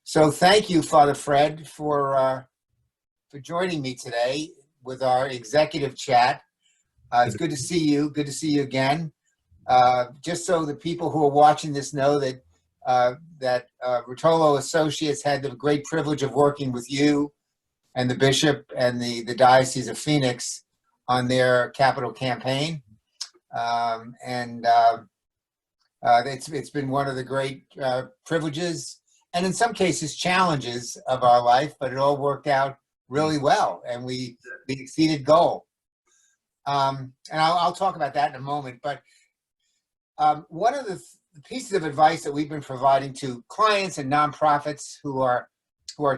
So thank you, Father Fred, for joining me today with our executive chat. It's good to see you. Good to see you again. Just so the people who are watching this know that Ruotolo Associates had the great privilege of working with you and the bishop and the Diocese of Phoenix on their capital campaign. It's been one of the great privileges and in some cases challenges of our life, but it all worked out really well and we exceeded goal. And I'll talk about that in a moment, but one of the pieces of advice that we've been providing to clients and nonprofits who are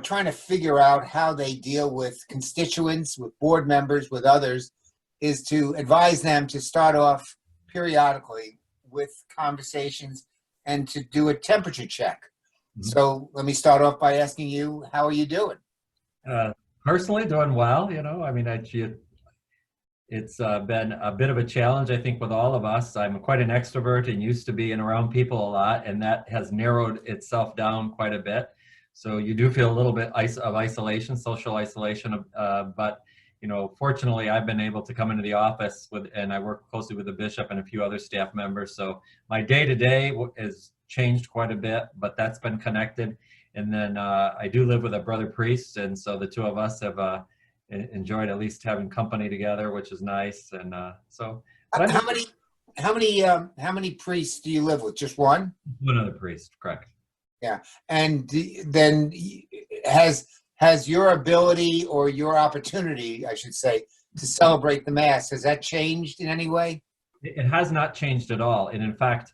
trying to figure out how they deal with constituents, with board members, with others, is to advise them to start off periodically with conversations and to do a temperature check. Mm-hmm. So let me start off by asking you, how are you doing? Personally, doing well. I mean, it's been a bit of a challenge, I think, with all of us. I'm quite an extrovert and used to being around people a lot, and that has narrowed itself down quite a bit. So you do feel a little bit of isolation, social isolation, but fortunately, I've been able to come into the office and I work closely with the bishop and a few other staff members. So my day-to-day has changed quite a bit, but that's been connected. And then I do live with a brother priest, and so the two of us have enjoyed at least having company together, which is nice. And so, how many priests do you live with? Just one? One other priest, correct? Yeah, and then has your ability or your opportunity, I should say, to celebrate the Mass, has that changed in any way? It has not changed at all. And in fact,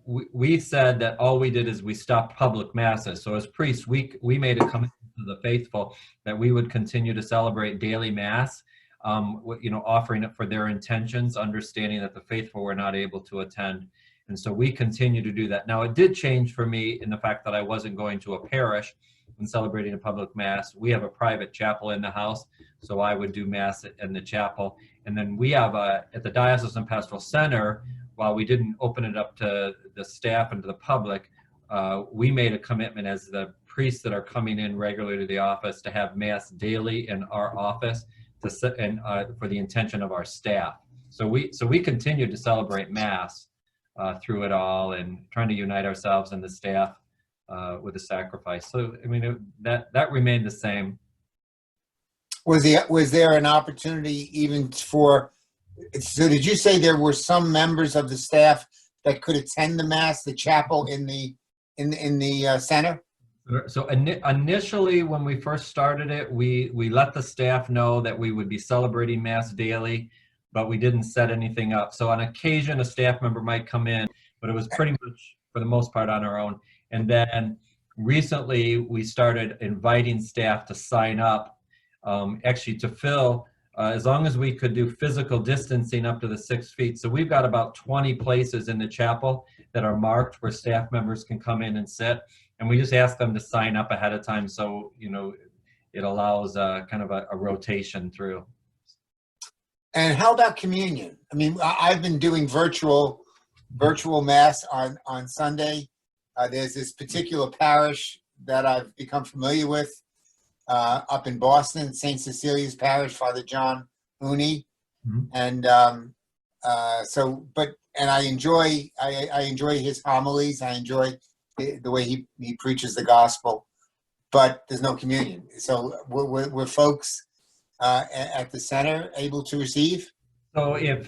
we said that all we did is we stopped public masses. So as priests, we made a commitment to the faithful that we would continue to celebrate daily Mass, offering it for their intentions, understanding that the faithful were not able to attend. And so we continue to do that. Now, it did change for me in the fact that I wasn't going to a parish and celebrating a public Mass. We have a private chapel in the house, so I would do Mass in the chapel. And then we have at the Diocesan Pastoral Center, while we didn't open it up to the staff and to the public, we made a commitment as the priests that are coming in regularly to the office to have Mass daily in our office to sit and for the intention of our staff. So we continue to celebrate Mass through it all and trying to unite ourselves and the staff with the sacrifice. So I mean that remained the same. Was there an opportunity even for? So did you say there were some members of the staff that could attend the Mass, the chapel in the center? So initially, when we first started it, we let the staff know that we would be celebrating Mass daily, but we didn't set anything up. So on occasion, a staff member might come in, but it was pretty much, for the most part, on our own. And then recently, we started inviting staff to sign up, actually to fill, as long as we could do physical distancing up to the 6 feet. So we've got about 20 places in the chapel that are marked where staff members can come in and sit. And we just ask them to sign up ahead of time. So, it allows kind of a rotation through. And how about communion? I mean, I've been doing virtual Mass on Sunday. There's this particular parish that I've become familiar with up in Boston, St. Cecilia's Parish, Father John Mooney. Mm-hmm. And I enjoy his homilies. I enjoy the way he preaches the gospel, but there's no communion. So were folks at the center able to receive? So if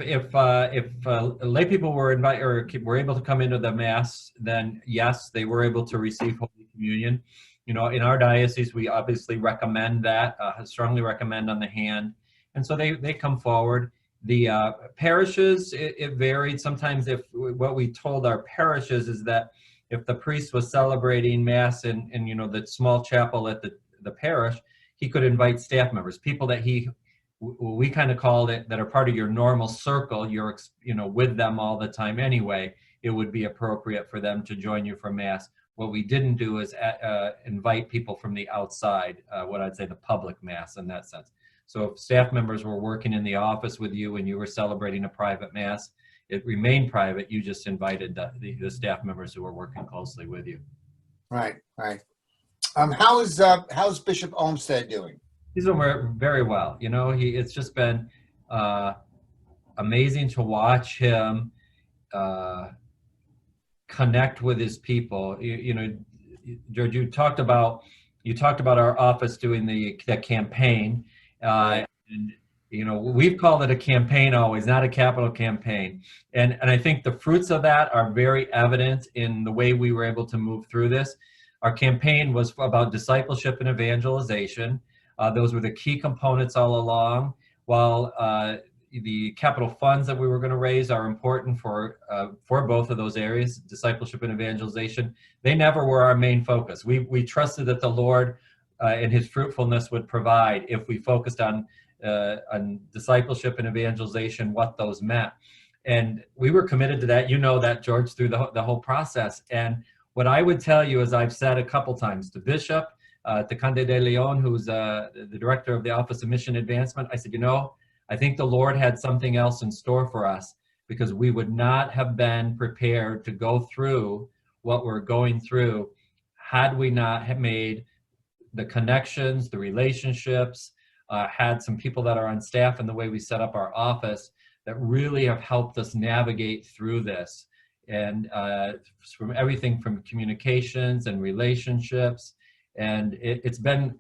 lay people were invited or were able to come into the Mass, then yes, they were able to receive Holy Communion. In our diocese, we obviously recommend that, strongly recommend on the hand, and so they come forward. The parishes, it varied. Sometimes what we told our parishes is that if the priest was celebrating Mass in the small chapel at the parish, he could invite staff members, people that we kind of called it, that are part of your normal circle. You're with them all the time anyway. It would be appropriate for them to join you for Mass. What we didn't do is invite people from the outside, what I'd say the public Mass in that sense. So if staff members were working in the office with you and you were celebrating a private Mass, it remained private. You just invited the staff members who were working closely with you. Right, right. How's Bishop Olmstead doing? He's doing very well. You know, it's just been amazing to watch him connect with his people. You know, George, you talked about our office doing the campaign, and you know, we've called it a campaign always, not a capital campaign, and I think the fruits of that are very evident in the way we were able to move through this. Our campaign was about discipleship and evangelization. Those were the key components all along. While the capital funds that we were going to raise are important for both of those areas, discipleship and evangelization, they never were our main focus. We trusted that the Lord and His fruitfulness would provide if we focused on discipleship and evangelization, what those meant. And we were committed to that. You know that, George, through the whole process. And what I would tell you, as I've said a couple times to Bishop, to Conde de Leon, who's the director of the Office of Mission Advancement, I said, you know, I think the Lord had something else in store for us, because we would not have been prepared to go through what we're going through had we not have made the connections, the relationships, had some people that are on staff and the way we set up our office that really have helped us navigate through this. And from everything from communications and relationships, and it's been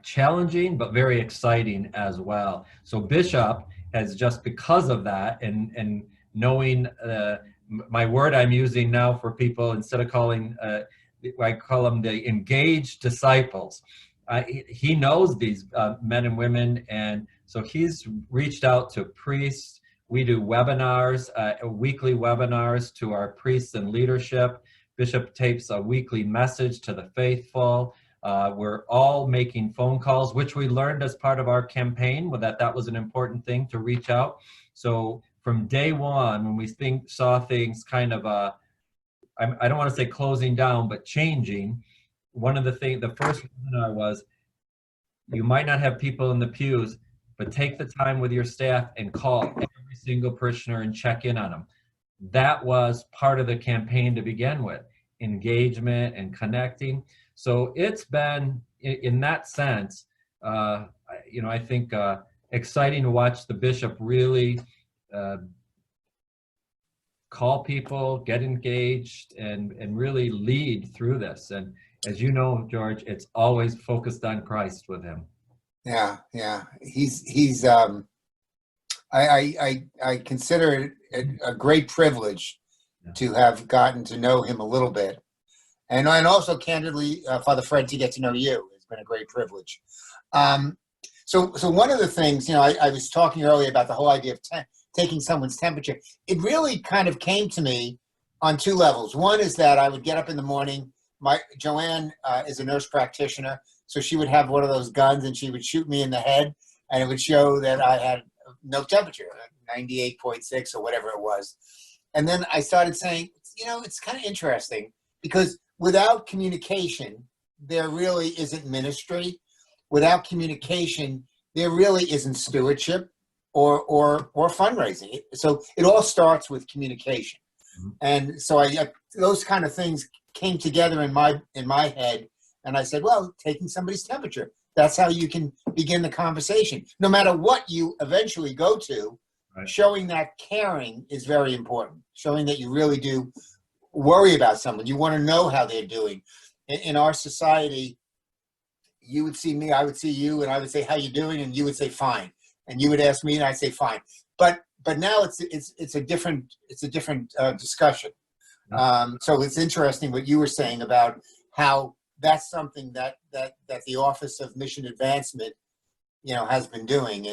challenging, but very exciting as well. So Bishop has, just because of that, and knowing my word I'm using now for people, instead of calling, I call them the engaged disciples. He knows these men and women, and so he's reached out to priests. We do webinars, weekly webinars to our priests and leadership. Bishop tapes a weekly message to the faithful. We're all making phone calls, which we learned as part of our campaign, that was an important thing to reach out. So from day one, when we saw things kind of, I don't want to say closing down, but changing, the first webinar was, you might not have people in the pews, but take the time with your staff and call every single parishioner and check in on them. That was part of the campaign to begin with, engagement and connecting. So it's been, in that sense, you know, I think exciting to watch the bishop really call people, get engaged, and really lead through this. And as you know, George, it's always focused on Christ with him. Yeah, yeah. He's I consider it a great privilege to have gotten to know him a little bit. And also, candidly, Father Fred, to get to know you. It's been a great privilege. So one of the things, you know, I was talking earlier about the whole idea of taking someone's temperature. It really kind of came to me on two levels. One is that I would get up in the morning. Joanne is a nurse practitioner, so she would have one of those guns and she would shoot me in the head, and it would show that I had no temperature, 98.6 or whatever it was. And then I started saying, you know, it's kind of interesting, because without communication, there really isn't ministry. Without communication, there really isn't stewardship or fundraising. So it all starts with communication. Mm-hmm. And so those kind of things came together in my head, and I said, well, taking somebody's temperature, that's how you can begin the conversation. No matter what you eventually go to, right. Showing that caring is very important. Showing that you really do worry about someone. You want to know how they're doing. In our society, you would see me, I would see you, and I would say, how you doing? And you would say, fine. And you would ask me, and I'd say, fine. But now it's a different discussion. So it's interesting what you were saying about how that's something that the Office of Mission Advancement, you know, has been doing,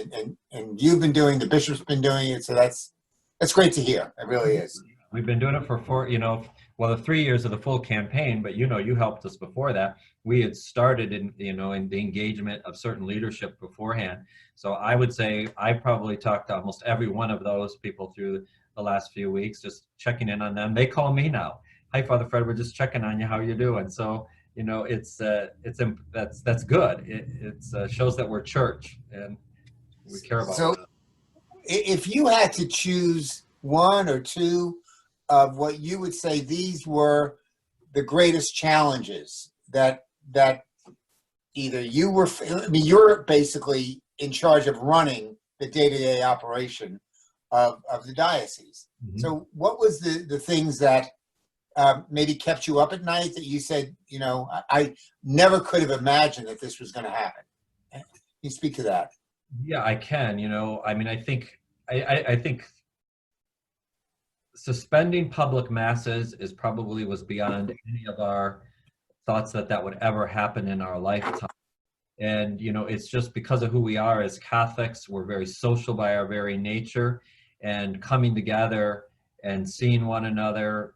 and you've been doing, the bishop's been doing it. So that's great to hear. It really is. We've been doing it for the 3 years of the full campaign, but you know, you helped us before that. We had started in the engagement of certain leadership beforehand. So I would say I probably talked to almost every one of those people through the last few weeks, just checking in on them. They call me now. Hi, Father Fred, we're just checking on you. How you doing? So, you know, that's good. It shows that we're church and we care about it. if you had to choose one or two of what you would say these were the greatest challenges that either you were, I mean, you're basically in charge of running the day-to-day operation of the diocese. Mhm. So what was the things that maybe kept you up at night that you said, you know, I never could have imagined that this was going to happen? Can you speak to that? Yeah, I can. I mean, I think suspending public masses was beyond any of our thoughts that would ever happen in our lifetime. And it's just because of who we are as Catholics. We're very social by our very nature, and coming together and seeing one another,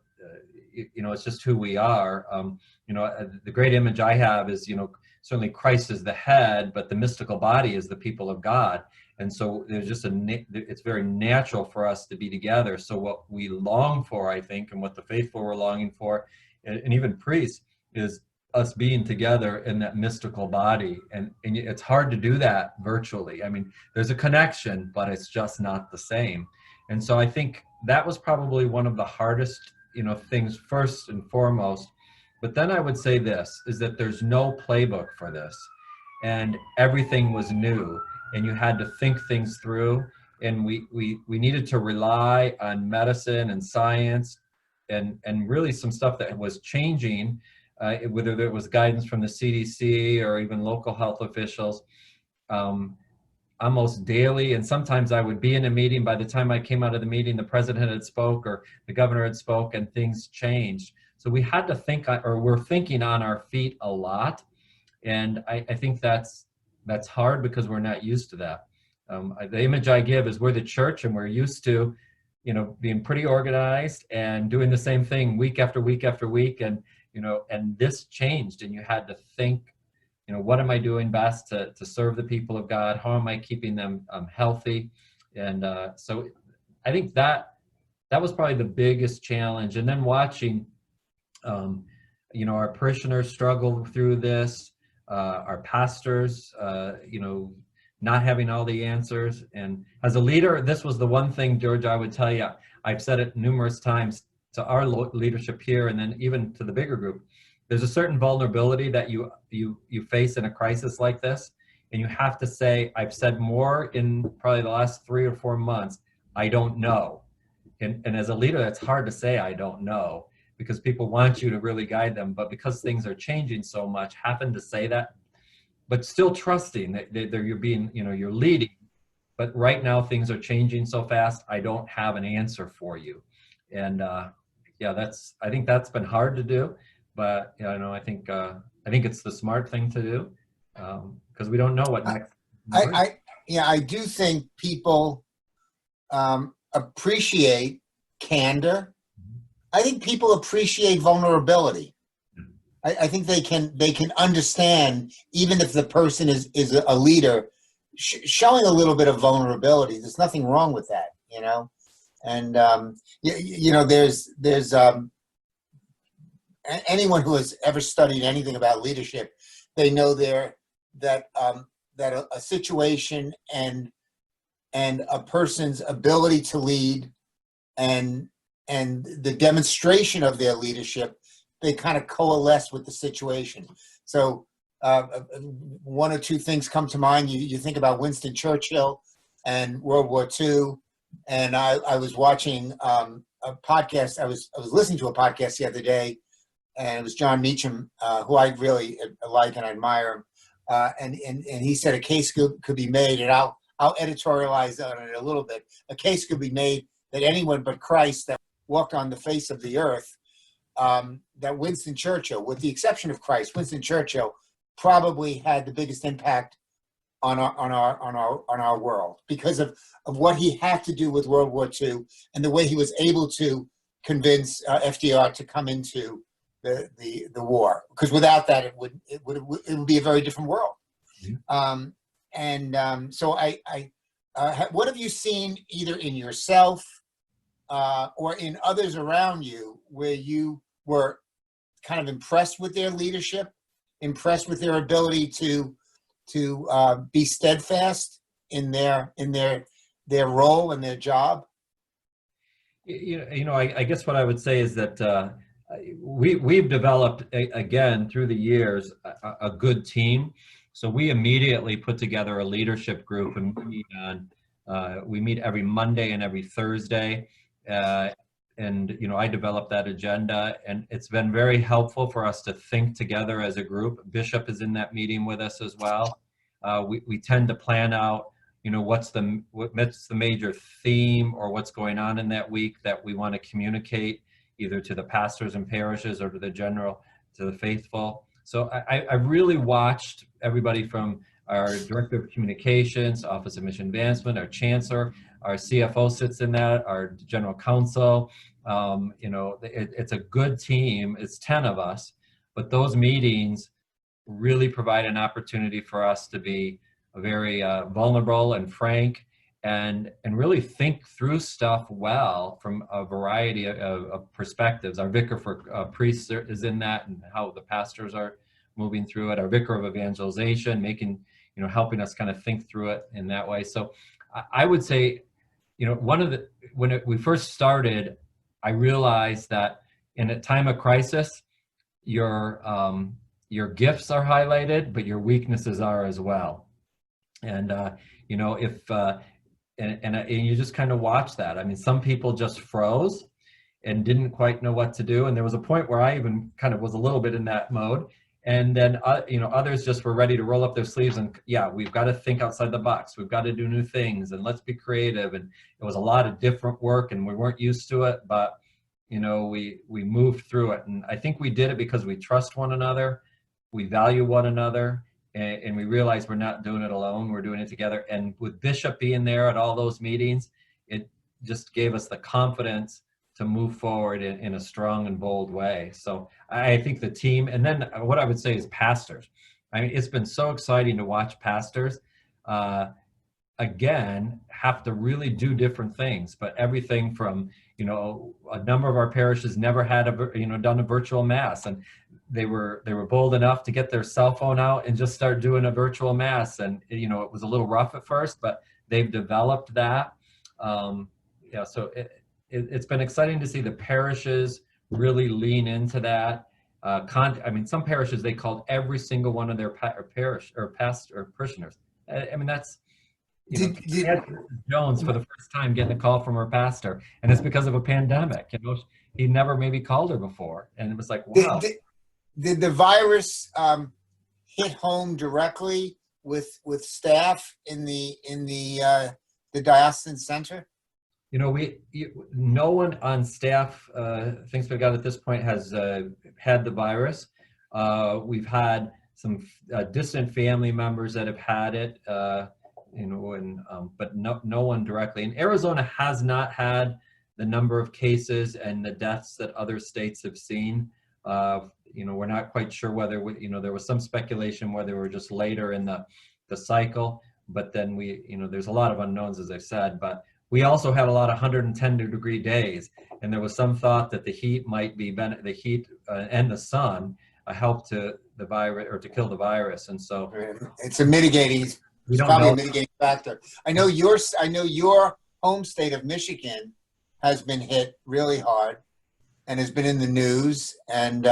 it's just who we are. The great image I have is, certainly Christ is the head, but the mystical body is the people of God. And so there's just it's very natural for us to be together. So what we long for, I think, and what the faithful were longing for, and even priests, is us being together in that mystical body. And it's hard to do that virtually. I mean, there's a connection, but it's just not the same. And so I think that was probably one of the hardest, things first and foremost. But then I would say this, is that there's no playbook for this. And everything was new, and you had to think things through. And we needed to rely on medicine and science and really some stuff that was changing, whether it was guidance from the CDC or even local health officials, almost daily. And sometimes I would be in a meeting. By the time I came out of the meeting, the president had spoke or the governor had spoke, and things changed. So we had to think, or we're thinking on our feet a lot. And I think that's hard because we're not used to that. The image I give is we're the church, and we're used to, being pretty organized and doing the same thing week after week after week. And, and this changed, and you had to think, what am I doing best to serve the people of God? How am I keeping them healthy? And so I think that was probably the biggest challenge. And then watching, our parishioners struggle through this, our pastors, not having all the answers. And as a leader, this was the one thing, George, I would tell you, I've said it numerous times to our leadership here, and then even to the bigger group. There's a certain vulnerability that you face in a crisis like this, and you have to say, I've said more in probably the last 3 or 4 months, I don't know. And as a leader, that's hard to say, I don't know, because people want you to really guide them. But because things are changing so much, having to say that, but still trusting that you're being, you're leading. But right now things are changing so fast, I don't have an answer for you. And I think that's been hard to do. But I think it's the smart thing to do, because we don't know what next. I do think people appreciate candor. I think people appreciate vulnerability. I think they can understand, even if the person is a leader, showing a little bit of vulnerability. There's nothing wrong with that, And there's anyone who has ever studied anything about leadership, they know that a situation and a person's ability to lead and the demonstration of their leadership, they kind of coalesce with the situation. So one or two things come to mind. You think about Winston Churchill and World War II, and I was watching a podcast. I was listening to a podcast the other day, and it was John Meacham, who I really like and admire, and he said a case could be made, and I'll editorialize on it a little bit. A case could be made that anyone but Christ that walked on the face of the earth, that Winston Churchill, with the exception of Christ, Winston Churchill probably had the biggest impact on our world because of what he had to do with World War II and the way he was able to convince FDR to come into the war. Because without that, it would be a very different world. Mm-hmm. So what have you seen either in yourself or in others around you where you were kind of impressed with their leadership, impressed with their ability to be steadfast in their their role and their job? I guess what I would say is that we've developed, again, through the years, a good team. So we immediately put together a leadership group, and we meet every Monday and every Thursday. And I developed that agenda, and it's been very helpful for us to think together as a group. Bishop is in that meeting with us as well. We tend to plan out, what's the major theme or what's going on in that week that we want to communicate either to the pastors and parishes or to the faithful. So I really watched everybody from our Director of Communications, Office of Mission Advancement, our Chancellor, our CFO sits in that, our General Counsel. It's a good team. It's 10 of us, but those meetings really provide an opportunity for us to be very vulnerable and frank, and really think through stuff well from a variety of perspectives. Our Vicar for Priests is in that, and how the pastors are moving through it. Our Vicar of Evangelization, helping us kind of think through it in that way. So I would say, when we first started, I realized that in a time of crisis, your gifts are highlighted, but your weaknesses are as well. And and you just kind of watch that. I mean, some people just froze and didn't quite know what to do. And there was a point where I even kind of was a little bit in that mode. And then, others just were ready to roll up their sleeves and, yeah, we've got to think outside the box. We've got to do new things, and let's be creative. And it was a lot of different work, and we weren't used to it, but, we moved through it. And I think we did it because we trust one another, we value one another, and we realize we're not doing it alone, we're doing it together. And with Bishop being there at all those meetings, it just gave us the confidence to move forward in a strong and bold way. So I think the team, and then what I would say is pastors. I mean, it's been so exciting to watch pastors, again, have to really do different things, but everything from, a number of our parishes never had done a virtual mass, and they were bold enough to get their cell phone out and just start doing a virtual mass. And, it was a little rough at first, but they've developed that. So it's been exciting to see the parishes really lean into that. Some parishes, they called every single one of their parish or parishioners. That's, Jones for the first time getting a call from her pastor, and it's because of a pandemic. He never maybe called her before, and it was like, wow. Did the virus hit home directly with staff in the diocesan center? No one on staff, things we've got at this point, has had the virus. We've had some distant family members that have had it, but no one directly. And Arizona has not had the number of cases and the deaths that other states have seen. We're not quite sure whether there was some speculation whether we're just later in the cycle, but then there's a lot of unknowns, as I said. But we also had a lot of 110-degree days, and there was some thought that the heat might be the heat and the sun helped to the virus or to kill the virus. And so it's a mitigating. It's probably a mitigating factor. I know your home state of Michigan has been hit really hard and has been in the news. And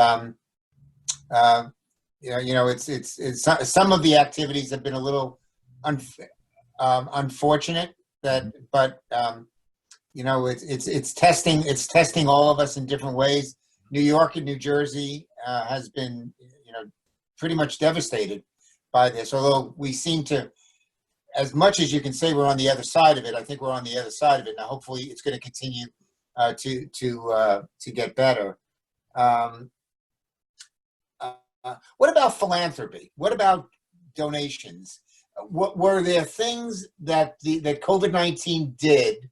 it's some of the activities have been a little unfortunate. But it's testing all of us in different ways. New York and New Jersey has been pretty much devastated by this. Although we seem to, as much as you can say we're on the other side of it, I think we're on the other side of it now. Hopefully, it's going to continue to get better. What about philanthropy? What about donations? What were there things that COVID-19 did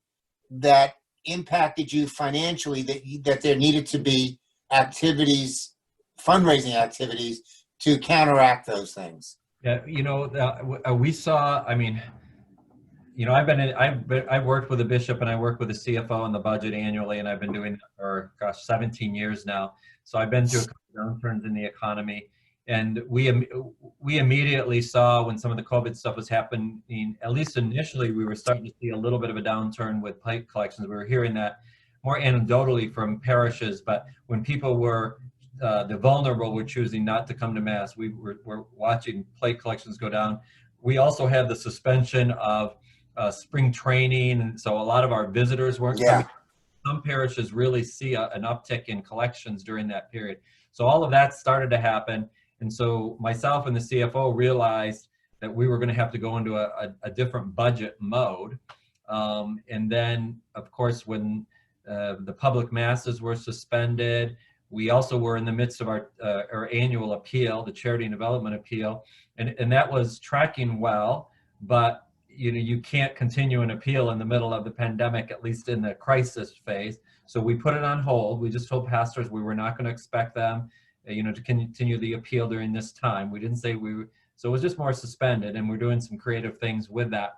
that impacted you financially, that there needed to be activities, fundraising activities to counteract those things? Yeah, we saw. I've worked with a bishop and I work with a CFO on the budget annually, and I've been doing it for 17 years now. So I've been through a couple downturns in the economy, And we immediately saw when some of the COVID stuff was happening, at least initially, we were starting to see a little bit of a downturn with plate collections. We were hearing that more anecdotally from parishes, but when people were, the vulnerable were choosing not to come to Mass, we're watching plate collections go down. We also had the suspension of spring training, and so a lot of our visitors weren't coming. Some parishes really see an uptick in collections during that period. So all of that started to happen. And so myself and the CFO realized that we were going to have to go into a different budget mode. And then, of course, when the public masses were suspended, we also were in the midst of our annual appeal, the Charity and Development Appeal, and that was tracking well, but you can't continue an appeal in the middle of the pandemic, at least in the crisis phase. So we put it on hold. We just told pastors we were not going to expect them to continue the appeal during this time. We didn't say so it was just more suspended, and we're doing some creative things with that.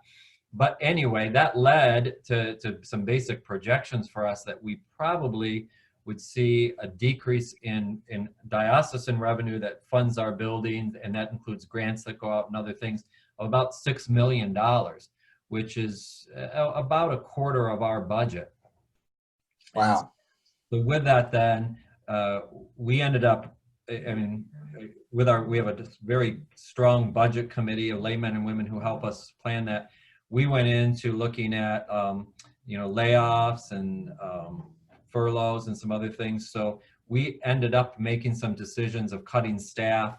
But anyway, that led to some basic projections for us that we probably would see a decrease in diocesan revenue that funds our buildings, and that includes grants that go out and other things, of about $6 million, which is about a quarter of our budget. Wow. So with that, then we ended up, we have a very strong budget committee of laymen and women who help us plan that. We went into looking at layoffs and furloughs and some other things. So we ended up making some decisions of cutting staff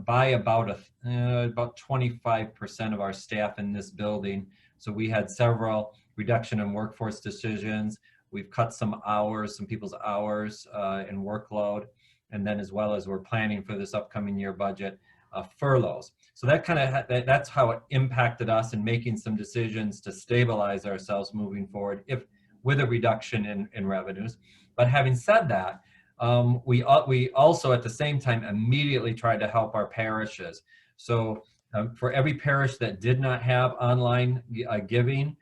by about 25% of our staff in this building. So we had several reduction in workforce decisions. We've cut some people's hours and workload, and then as well as we're planning for this upcoming year budget, furloughs. So that that's how it impacted us in making some decisions to stabilize ourselves moving forward, with a reduction in revenues. But having said that, we also at the same time immediately tried to help our parishes. So for every parish that did not have online giving,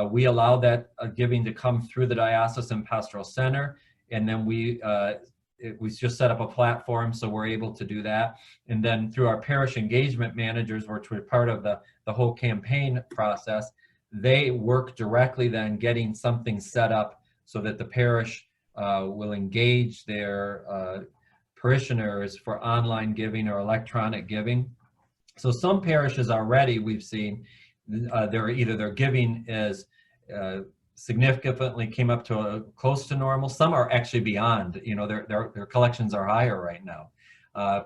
we allowed that giving to come through the Diocesan Pastoral Center, and then we just set up a platform, so we're able to do that. And then through our parish engagement managers, which were part of the whole campaign process, they work directly then getting something set up so that the parish will engage their parishioners for online giving or electronic giving. So some parishes already, we've seen, their giving is significantly came up to close to normal. Some are actually beyond, their collections are higher right now.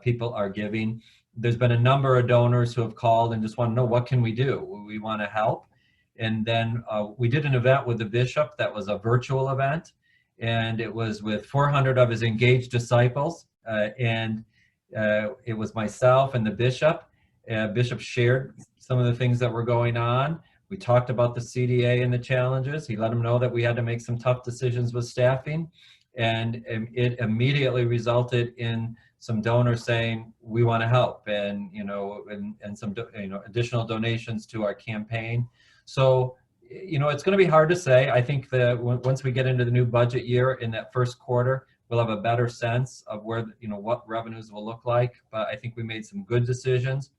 People are giving. There's been a number of donors who have called and just want to know, what can we do? We want to help. And then we did an event with the bishop that was a virtual event, and it was with 400 of his engaged disciples. And it was myself and the bishop. Bishop shared some of the things that were going on. We talked about the CDA and the challenges. He let them know that we had to make some tough decisions with staffing. And it immediately resulted in some donors saying, we want to help, and some additional donations to our campaign. So, it's going to be hard to say. I think that once we get into the new budget year in that first quarter, we'll have a better sense of where, what revenues will look like. But I think we made some good decisions.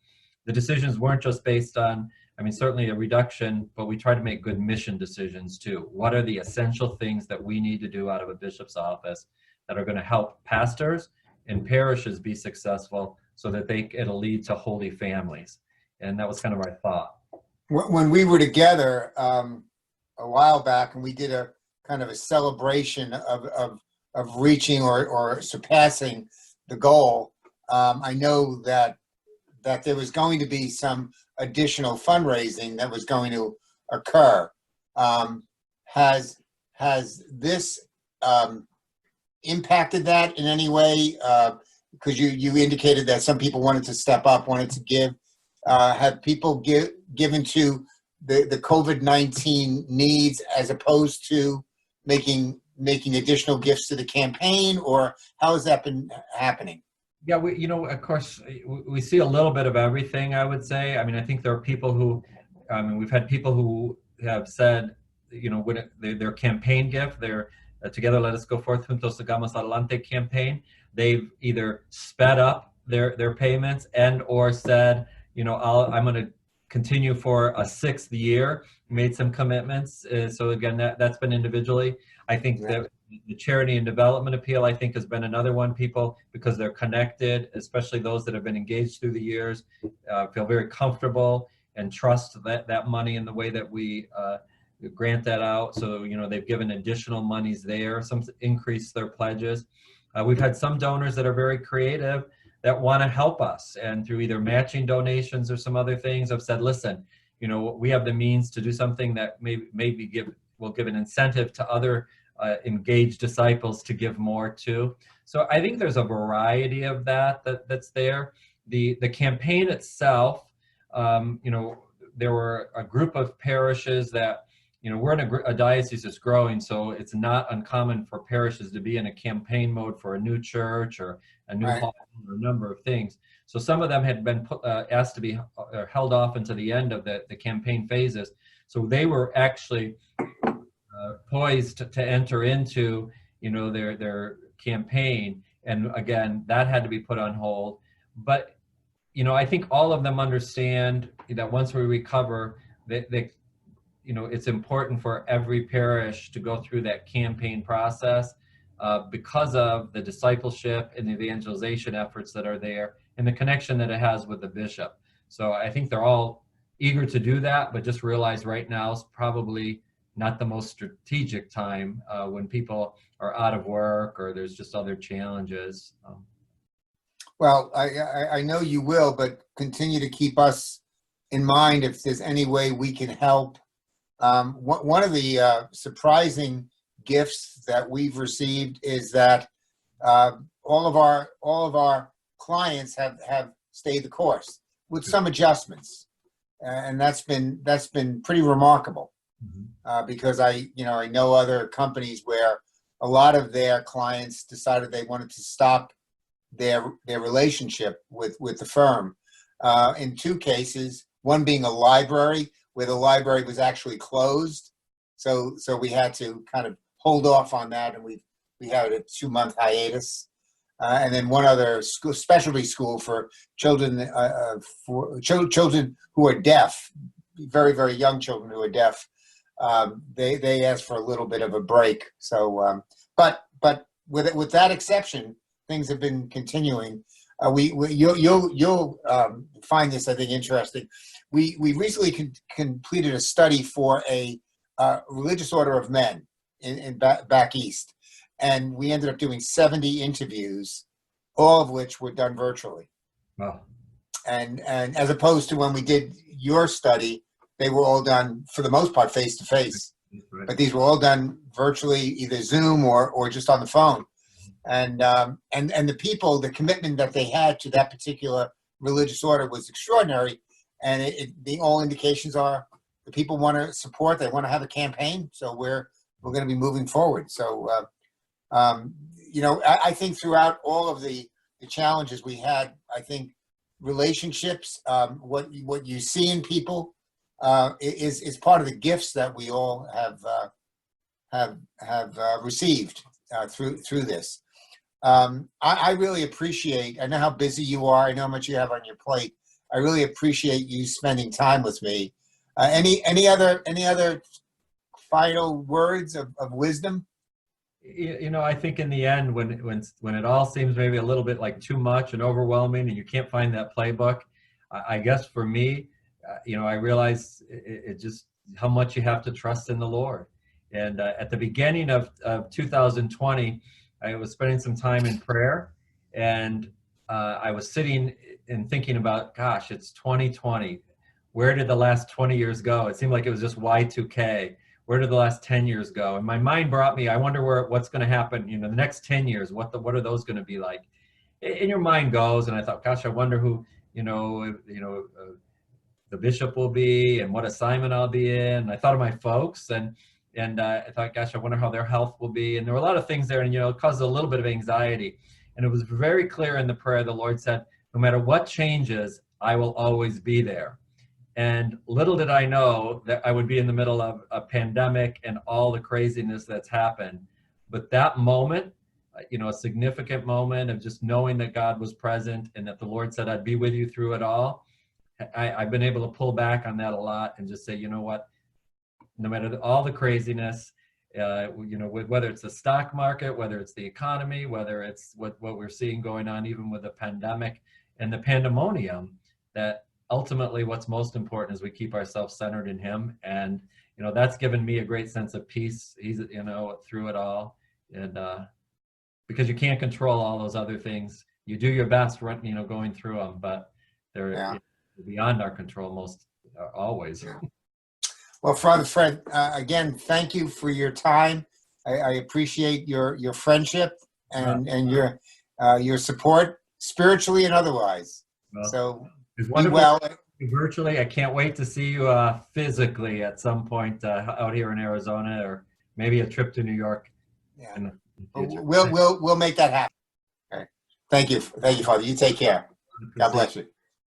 The decisions weren't just based on, certainly a reduction, but we tried to make good mission decisions too. What are the essential things that we need to do out of a bishop's office that are going to help pastors and parishes be successful so that it'll lead to holy families? And that was kind of our thought. When we were together a while back, and we did a kind of a celebration of reaching or surpassing the goal, I know that there was going to be some additional fundraising that was going to occur. Has this impacted that in any way? Because you indicated that some people wanted to step up, wanted to give. Have people given to the COVID-19 needs as opposed to making additional gifts to the campaign, or how has that been happening? Yeah, of course, we see a little bit of everything, I would say. I think there are people who, we've had people who have said, when their campaign gift, their Together Let Us Go Forth, Juntos Sigamos Adelante campaign, they've either sped up their payments, and or said, I'm going to continue for a 6th year, made some commitments. So again, that's been individually. I think that the charity and development appeal, I think, has been another one. People, because they're connected, especially those that have been engaged through the years, feel very comfortable and trust that money in the way that we grant that out. So, they've given additional monies there, some increase their pledges. We've had some donors that are very creative that want to help us, and through either matching donations or some other things have said, listen, we have the means to do something that will give an incentive to other engaged disciples to give more too. So I think there's a variety of that's there. The campaign itself, there were a group of parishes that, we're in a diocese that's growing, so it's not uncommon for parishes to be in a campaign mode for a new church or a new hall or a number of things. So some of them had been asked to be held off until the end of the campaign phases. So they were actually poised to enter into, their campaign. And again, that had to be put on hold. But, I think all of them understand that once we recover, it's important for every parish to go through that campaign process because of the discipleship and the evangelization efforts that are there and the connection that it has with the bishop. So I think they're all eager to do that, but just realize right now is probably not the most strategic time when people are out of work or there's just other challenges. Well, I know you will, but continue to keep us in mind if there's any way we can help. One of the surprising gifts that we've received is that all of our clients have stayed the course with some adjustments, and that's been pretty remarkable. Because I know other companies where a lot of their clients decided they wanted to stop their relationship with the firm. In 2 cases, one being a library, where the library was actually closed, so we had to kind of hold off on that, and we had a 2-month hiatus. And then one other school, specialty school for children children who are deaf, very, very young children who are deaf. They asked for a little bit of a break. So, but with that exception, things have been continuing. You'll find this, I think, interesting. We recently completed a study for a religious order of men in back east, and we ended up doing 70 interviews, all of which were done virtually. Wow. And as opposed to when we did your study, they were all done for the most part face to face. But these were all done virtually, either Zoom or just on the phone. And the people, the commitment that they had to that particular religious order was extraordinary. And the all indications are the people want to support. They want to have a campaign. So we're going to be moving forward. So I think throughout all of the challenges we had, I think relationships, what you see in people, is part of the gifts that we all have received through this. I really appreciate. I know how busy you are. I know how much you have on your plate. I really appreciate you spending time with me. Any other final words of wisdom? I think in the end, when it all seems maybe a little bit like too much and overwhelming, and you can't find that playbook, I guess for me, I realize it just how much you have to trust in the Lord. And at the beginning of 2020, I was spending some time in prayer, and I was sitting and thinking about, gosh, it's 2020. Where did the last 20 years go? It seemed like it was just Y2K. Where did the last 10 years go? And my mind brought me, I wonder what's going to happen, the next 10 years, what are those going to be like? And your mind goes, and I thought, gosh, I wonder who, the bishop will be and what assignment I'll be in. I thought of my folks and I thought, gosh, I wonder how their health will be. And there were a lot of things there, and, it caused a little bit of anxiety. And it was very clear in the prayer, the Lord said, no matter what changes, I will always be there. And little did I know that I would be in the middle of a pandemic and all the craziness that's happened. But that moment, a significant moment of just knowing that God was present and that the Lord said, I'd be with you through it all. I've been able to pull back on that a lot and just say, you know what, no matter all the craziness, whether it's the stock market, whether it's the economy, whether it's what we're seeing going on, even with the pandemic and the pandemonium, that ultimately what's most important is we keep ourselves centered in him. And, that's given me a great sense of peace, through it all. And because you can't control all those other things, you do your best, going through them, but they're beyond our control most always. Yeah. Well, Father Fred, again, thank you for your time. I appreciate your friendship and your support spiritually and otherwise. Well, so it's be wonderful well. virtually. I can't wait to see you physically at some point out here in Arizona, or maybe a trip to New York. Yeah. In the future. We'll make that happen. Okay. Thank you, Father. You take care. God bless you.